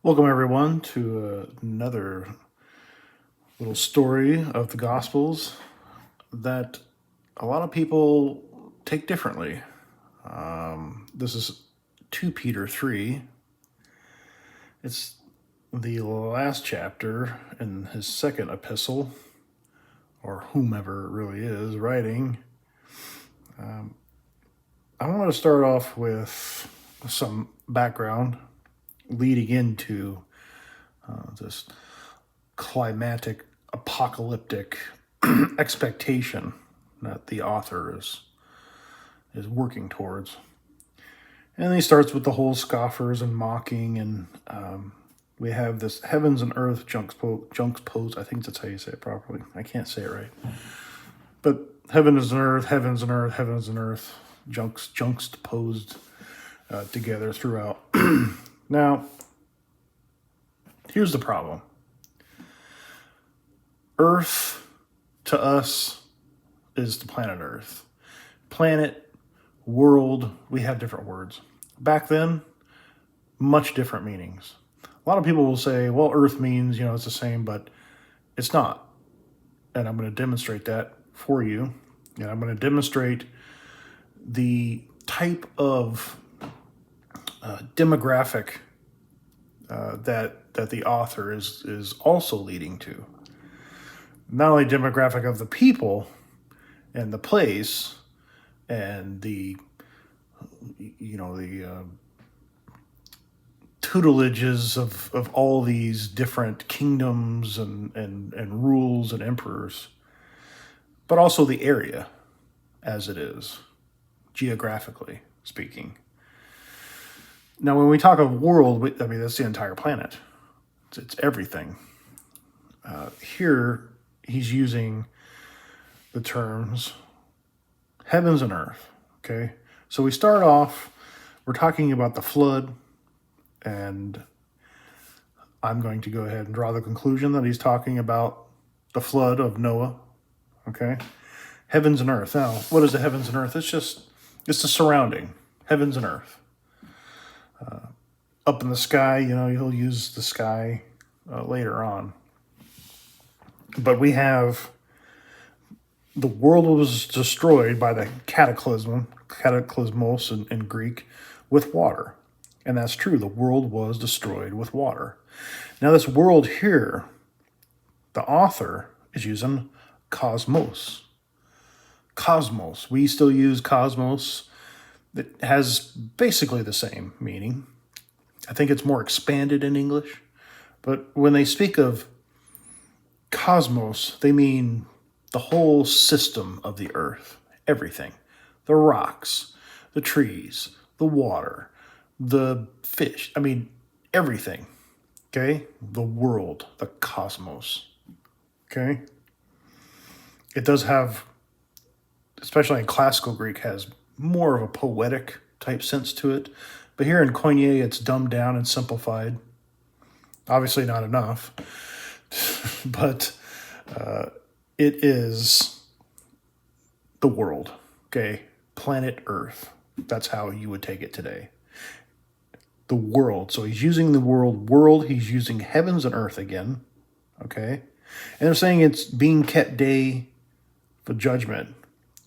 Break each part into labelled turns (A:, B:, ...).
A: Welcome, everyone, to another little story of the Gospels that a lot of people take differently. This is 2 Peter 3. It's the last chapter in his second epistle, or whomever it really is writing. I want to start off with some background leading into this climatic, apocalyptic expectation that the author is working towards. And he starts with the whole scoffers and mocking, and we have this heavens and earth juxtaposed. I think that's how you say it properly. I can't say it right, but heavens and earth, heavens and earth, heavens and earth, juxtaposed together throughout. Now, here's the problem. Earth to us is the planet Earth. Planet, world, we have different words. Back then, much different meanings. A lot of people will say, well, Earth means, it's the same, but it's not. And I'm going to demonstrate that for you. And I'm going to demonstrate the type of demographic that the author is also leading to. Not only demographic of the people and the place and the tutelages of all these different kingdoms and rules and emperors, but also the area as it is, geographically speaking. Now, when we talk of world, that's the entire planet. It's everything. Here, he's using the terms heavens and earth. Okay, so we start off, we're talking about the flood, and I'm going to go ahead and draw the conclusion that he's talking about the flood of Noah. Okay, heavens and earth. Now, what is the heavens and earth? It's the surrounding heavens and earth. Up in the sky, he'll use the sky later on. But we have the world was destroyed by the cataclysmos in Greek, with water. And that's true. The world was destroyed with water. Now, this world here, the author is using cosmos. Cosmos. We still use cosmos. It has basically the same meaning. I think it's more expanded in English. But when they speak of cosmos, they mean the whole system of the earth, everything. The rocks, the trees, the water, the fish. Everything. Okay? The world, the cosmos. Okay? It does have, especially in classical Greek, has more of a poetic type sense to it. But here in Koine, it's dumbed down and simplified. Obviously not enough. But it is the world. Okay? Planet Earth. That's how you would take it today. The world. So he's using the world. He's using heavens and earth again. Okay? And they're saying it's being kept day for judgment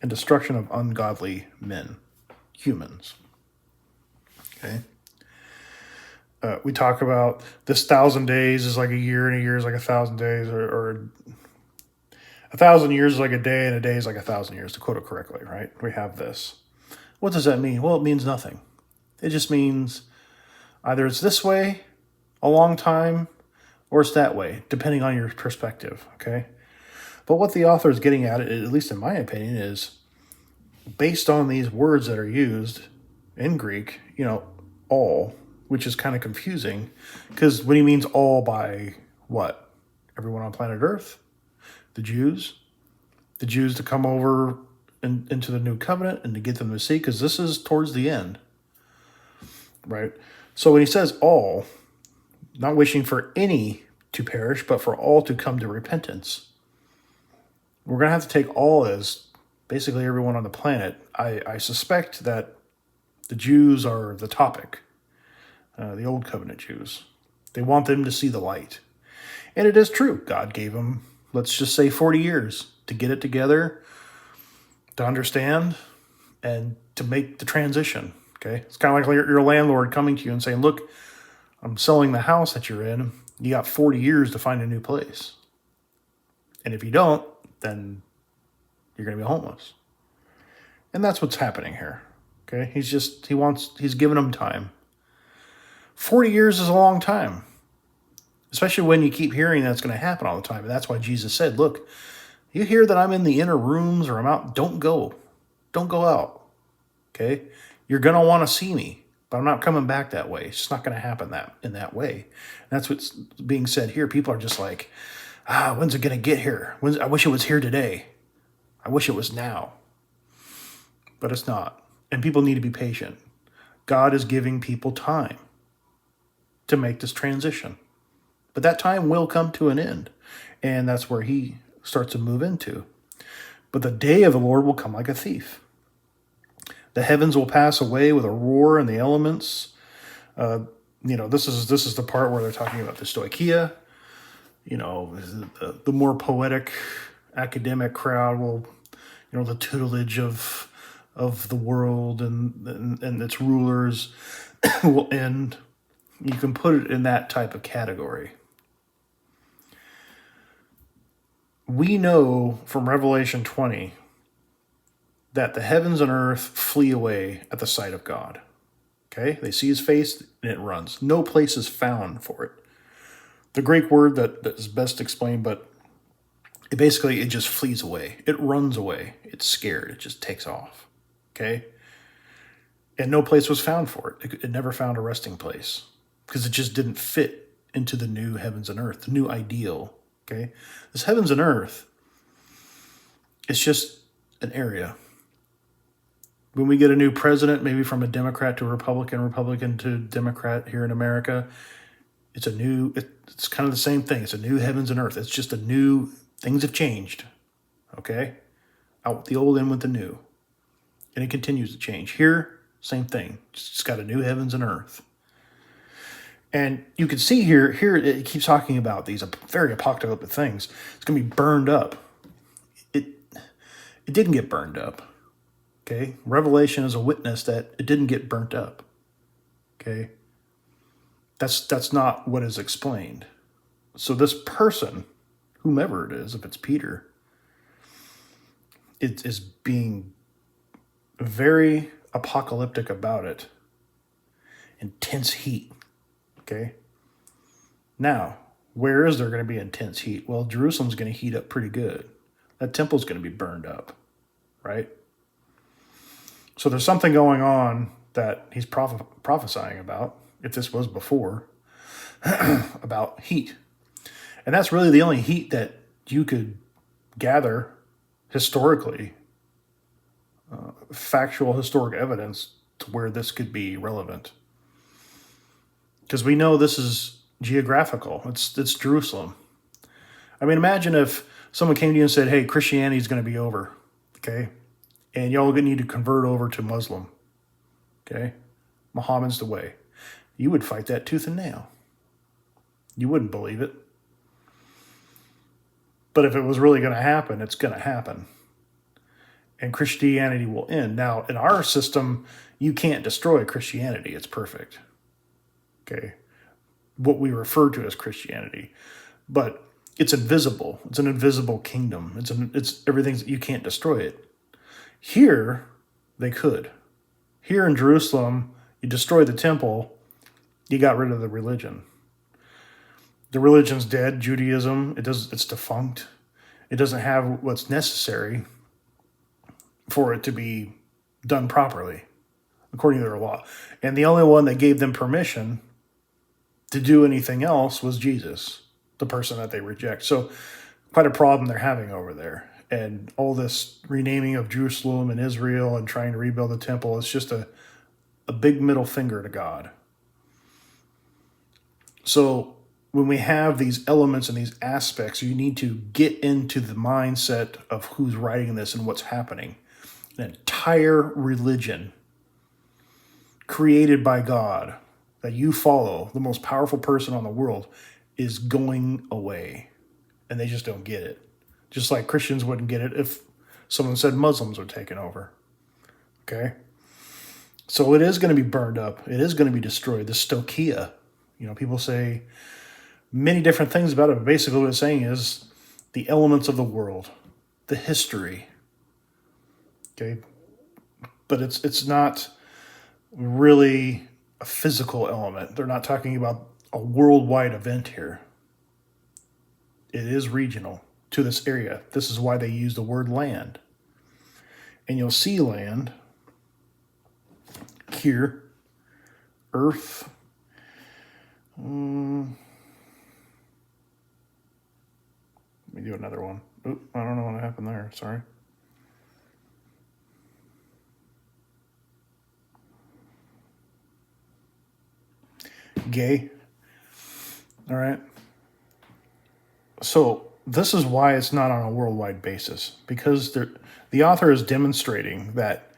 A: and destruction of ungodly men, humans. Okay? We talk about this 1,000 days is like a year, and a year is like 1,000 days, or 1,000 years is like a day, and a day is like 1,000 years, to quote it correctly, right? We have this. What does that mean? Well, it means nothing. It just means either it's this way, a long time, or it's that way, depending on your perspective, okay? But what the author is getting at, at least in my opinion, is based on these words that are used in Greek, all, which is kind of confusing, because when he means all by what? Everyone on planet Earth? The Jews? The Jews to come over into the new covenant and to get them to see, because this is towards the end, right? So when he says all, not wishing for any to perish, but for all to come to repentance, we're going to have to take all as basically everyone on the planet. I suspect that the Jews are the topic, the Old Covenant Jews. They want them to see the light. And it is true. God gave them, let's just say, 40 years to get it together, to understand, and to make the transition. Okay? It's kind of like your landlord coming to you and saying, look, I'm selling the house that you're in. You got 40 years to find a new place. And if you don't, then you're going to be homeless. And that's what's happening here. Okay? He's giving them time. 40 years is a long time, especially when you keep hearing that's going to happen all the time. And that's why Jesus said, look, you hear that I'm in the inner rooms or I'm out, don't go. Don't go out. Okay? You're going to want to see me, but I'm not coming back that way. It's just not going to happen in that way. And that's what's being said here. People are just like, when's it going to get here? I wish it was here today. I wish it was now. But it's not. And people need to be patient. God is giving people time to make this transition. But that time will come to an end. And that's where he starts to move into. But the day of the Lord will come like a thief. The heavens will pass away with a roar, and the elements. This is the part where they're talking about the stoicheia. The more poetic academic crowd will, the tutelage of the world and its rulers will end. You can put it in that type of category. We know from Revelation 20 that the heavens and earth flee away at the sight of God. Okay? They see his face and it runs. No place is found for it. The Greek word that is best explained, but it just flees away. It runs away. It's scared. It just takes off. Okay? And no place was found for it. It never found a resting place because it just didn't fit into the new heavens and earth, the new ideal. Okay? This heavens and earth, it's just an area. When we get a new president, maybe from a Democrat to a Republican to Democrat here in America, it's kind of the same thing. It's a new heavens and earth. It's just things have changed. Okay? Out with the old, in with the new. And it continues to change. Here, same thing. It's got a new heavens and earth. And you can see here it keeps talking about these very apocalyptic things. It's going to be burned up. It didn't get burned up. Okay? Revelation is a witness that it didn't get burnt up. Okay? That's not what is explained. So this person, whomever it is, if it's Peter, it is being very apocalyptic about it. Intense heat. Okay? Now, where is there going to be intense heat? Well, Jerusalem's going to heat up pretty good. That temple's going to be burned up. Right? So there's something going on that he's prophesying about, if this was before, about heat. And that's really the only heat that you could gather historically, factual historic evidence to where this could be relevant. Because we know this is geographical. It's Jerusalem. I mean, imagine if someone came to you and said, hey, Christianity is going to be over, okay? And y'all need to convert over to Muslim, okay? Muhammad's the way. You would fight that tooth and nail. You wouldn't believe it. But if it was really going to happen, it's going to happen. And Christianity will end. Now, in our system, you can't destroy Christianity. It's perfect. Okay? What we refer to as Christianity. But it's invisible. It's an invisible kingdom. It's everything that you can't destroy it. Here, they could. Here in Jerusalem, you destroy the temple, you got rid of the religion. The religion's dead. Judaism, it's defunct. It doesn't have what's necessary for it to be done properly, according to their law. And the only one that gave them permission to do anything else was Jesus, the person that they reject. So quite a problem they're having over there. And all this renaming of Jerusalem and Israel and trying to rebuild the temple is just a big middle finger to God. So when we have these elements and these aspects, you need to get into the mindset of who's writing this and what's happening. An entire religion created by God that you follow, the most powerful person on the world, is going away. And they just don't get it. Just like Christians wouldn't get it if someone said Muslims were taking over. Okay? So it is going to be burned up. It is going to be destroyed. The stoicheia. People say many different things about it, but basically what it's saying is the elements of the world, the history. Okay? But it's not really a physical element. They're not talking about a worldwide event here. It is regional to this area. This is why they use the word land. And you'll see land here, earth. Let me do another one. Oop, I don't know what happened there. Sorry. Gay. All right. So this is why it's not on a worldwide basis, because the author is demonstrating that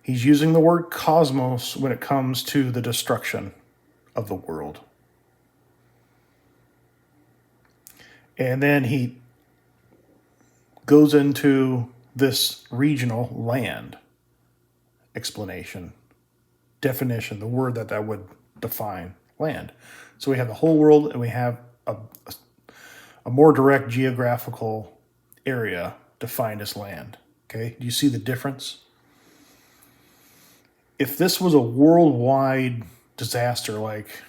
A: he's using the word cosmos when it comes to the destruction of the world. And then he goes into this regional land explanation, definition, the word that would define land. So we have the whole world, and we have a more direct geographical area defined as land. Okay, do you see the difference? If this was a worldwide disaster, like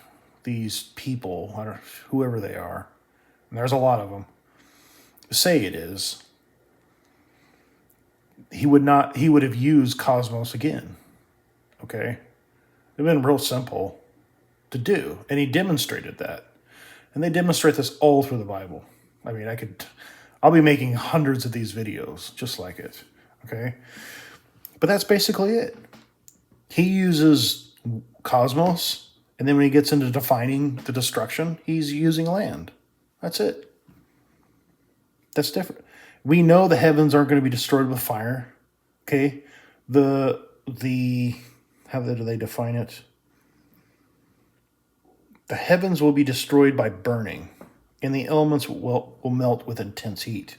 A: these people, whoever they are, and there's a lot of them, say it is, he would have used cosmos again. Okay, it'd been real simple to do, and he demonstrated that. And they demonstrate this all through the Bible. I mean, I'll be making hundreds of these videos just like it. Okay, but that's basically it. He uses cosmos, and then when he gets into defining the destruction, he's using land. That's it. That's different. We know the heavens aren't going to be destroyed with fire. Okay, the how do they define it? The heavens will be destroyed by burning, and the elements will melt with intense heat.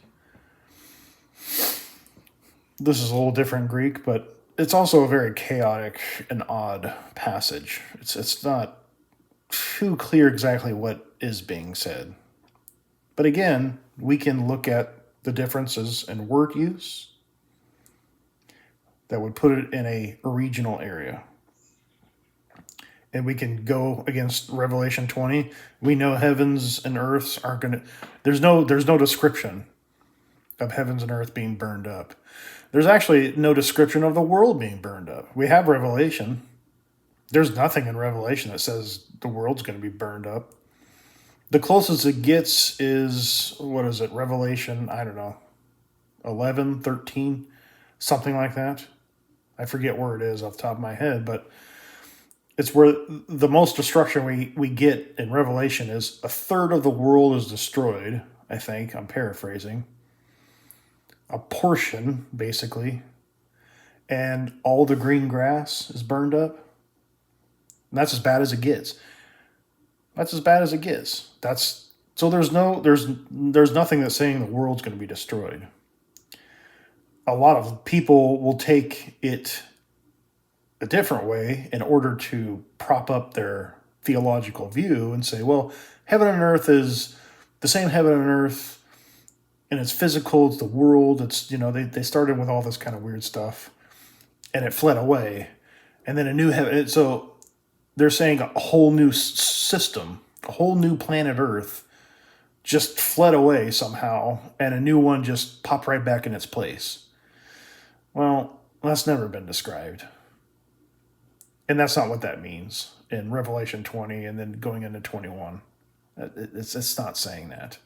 A: This is a little different in Greek, but it's also a very chaotic and odd passage. It's not too clear exactly what is being said. But again, we can look at the differences in word use that would put it in a regional area. And we can go against Revelation 20. We know heavens and earths aren't going to... There's no description of heavens and earth being burned up. There's actually no description of the world being burned up. We have Revelation. There's nothing in Revelation that says the world's going to be burned up. The closest it gets is, what is it, Revelation, I don't know, 11, 13, something like that. I forget where it is off the top of my head, but it's where the most destruction we get in Revelation is a third of the world is destroyed, I think. I'm paraphrasing. A portion, basically. And all the green grass is burned up. And that's as bad as it gets. That's as bad as it gets. So there's nothing that's saying the world's going to be destroyed. A lot of people will take it a different way in order to prop up their theological view and say, well, heaven and earth is the same heaven and earth, and it's physical, it's the world, it's, they started with all this kind of weird stuff, and it fled away, and then a new heaven. So they're saying a whole new system, a whole new planet Earth just fled away somehow, and a new one just popped right back in its place. Well, that's never been described. And that's not what that means in Revelation 20 and then going into 21. It's not saying that.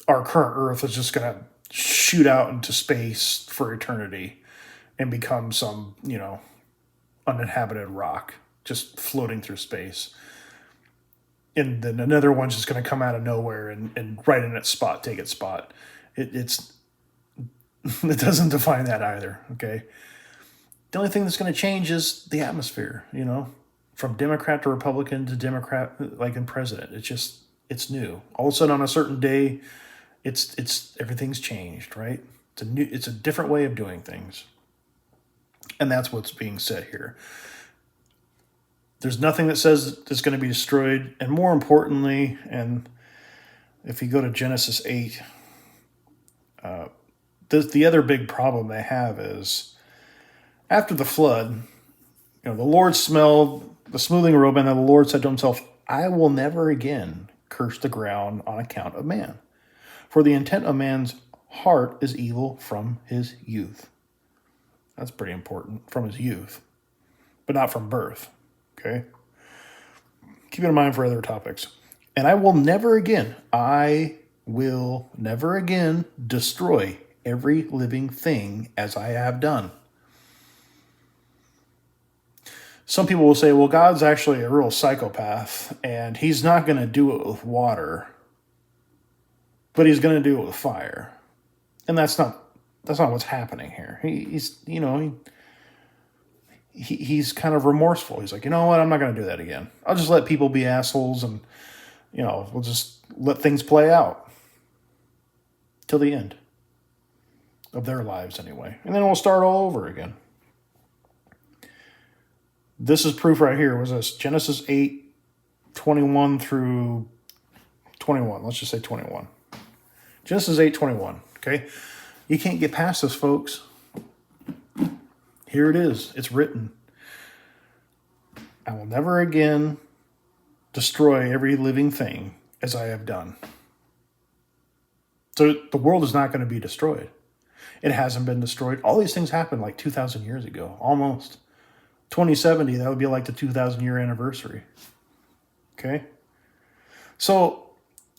A: Our current Earth is just going to shoot out into space for eternity and become some, uninhabited rock just floating through space. And then another one's just going to come out of nowhere and right in its spot, take its spot. It doesn't define that either, okay? The only thing that's going to change is the atmosphere, from Democrat to Republican to Democrat, like in president. It's new. All of a sudden on a certain day, it's everything's changed, right? It's a different way of doing things. And that's what's being said here. There's nothing that says it's going to be destroyed. And more importantly, and if you go to Genesis 8, the other big problem they have is after the flood, the Lord smelled the smoothing robe, and the Lord said to himself, I will never again curse the ground on account of man. For the intent of man's heart is evil from his youth. That's pretty important, from his youth, but not from birth. Okay? Keep it in mind for other topics. And I will never again destroy every living thing as I have done. Some people will say, well, God's actually a real psychopath, and he's not going to do it with water, but he's going to do it with fire. And that's not what's happening here. He's kind of remorseful. He's like, you know what? I'm not going to do that again. I'll just let people be assholes, and we'll just let things play out till the end of their lives anyway. And then we'll start all over again. This is proof right here. Was this Genesis 8, 21 through 21? Let's just say 21. Genesis 8, 21. Okay? You can't get past this, folks. Here it is. It's written. I will never again destroy every living thing as I have done. So the world is not going to be destroyed. It hasn't been destroyed. All these things happened like 2,000 years ago, almost. 2070, that would be like the 2,000-year anniversary. Okay? So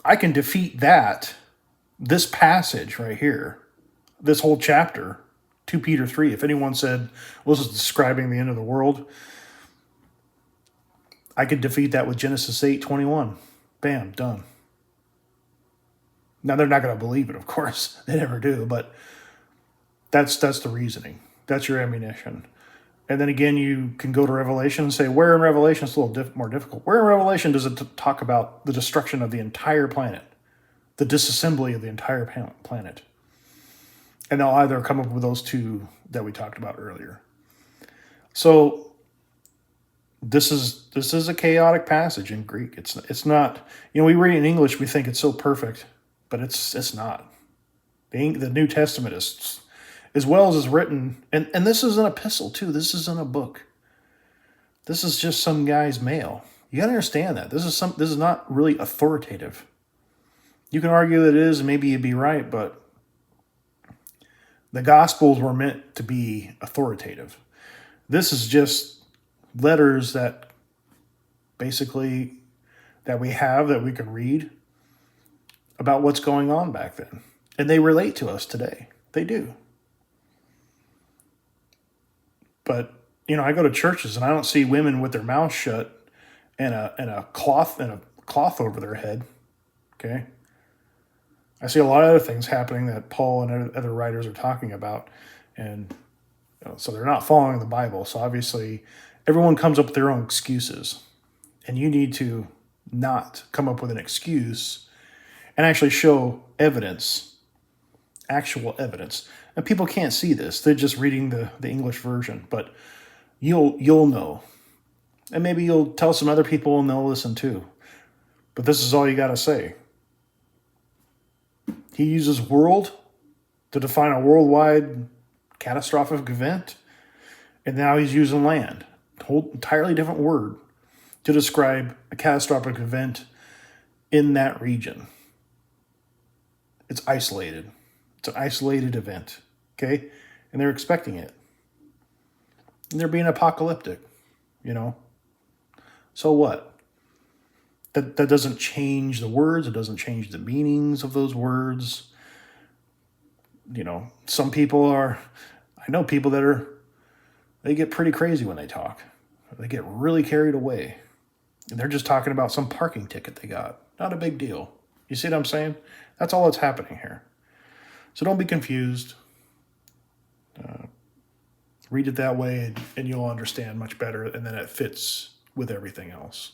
A: I can defeat this passage right here, this whole chapter, 2 Peter 3. If anyone said, well, this is describing the end of the world, I could defeat that with Genesis 8:21. Bam, done. Now, they're not going to believe it, of course. They never do, but that's the reasoning. That's your ammunition. And then again, you can go to Revelation and say, where in Revelation, it's a little more difficult. Where in Revelation does it talk about the destruction of the entire planet, the disassembly of the entire planet? And they'll either come up with those two that we talked about earlier. So this is a chaotic passage in Greek. It's not, we read it in English, we think it's so perfect, but it's not. The New Testament is, as well as is written, and this is an epistle too. This isn't a book. This is just some guy's mail. You got to understand that. This is not really authoritative. You can argue that it is, and maybe you'd be right, but the Gospels were meant to be authoritative. This is just letters that basically that we have that we can read about what's going on back then. And they relate to us today. They do. But, I go to churches and I don't see women with their mouths shut and a cloth over their head. Okay? I see a lot of other things happening that Paul and other writers are talking about. And so they're not following the Bible. So obviously everyone comes up with their own excuses. And you need to not come up with an excuse and actually show evidence, actual evidence. And people can't see this. They're just reading the English version. But you'll know. And maybe you'll tell some other people and they'll listen too. But this is all you got to say. He uses world to define a worldwide catastrophic event. And now he's using land. A whole entirely different word to describe a catastrophic event in that region. It's isolated. It's an isolated event. Okay? And they're expecting it. And they're being apocalyptic. So what? That doesn't change the words. It doesn't change the meanings of those words. Some people I know people they get pretty crazy when they talk. They get really carried away. And they're just talking about some parking ticket they got. Not a big deal. You see what I'm saying? That's all that's happening here. So don't be confused. Read it that way and you'll understand much better. And then it fits with everything else.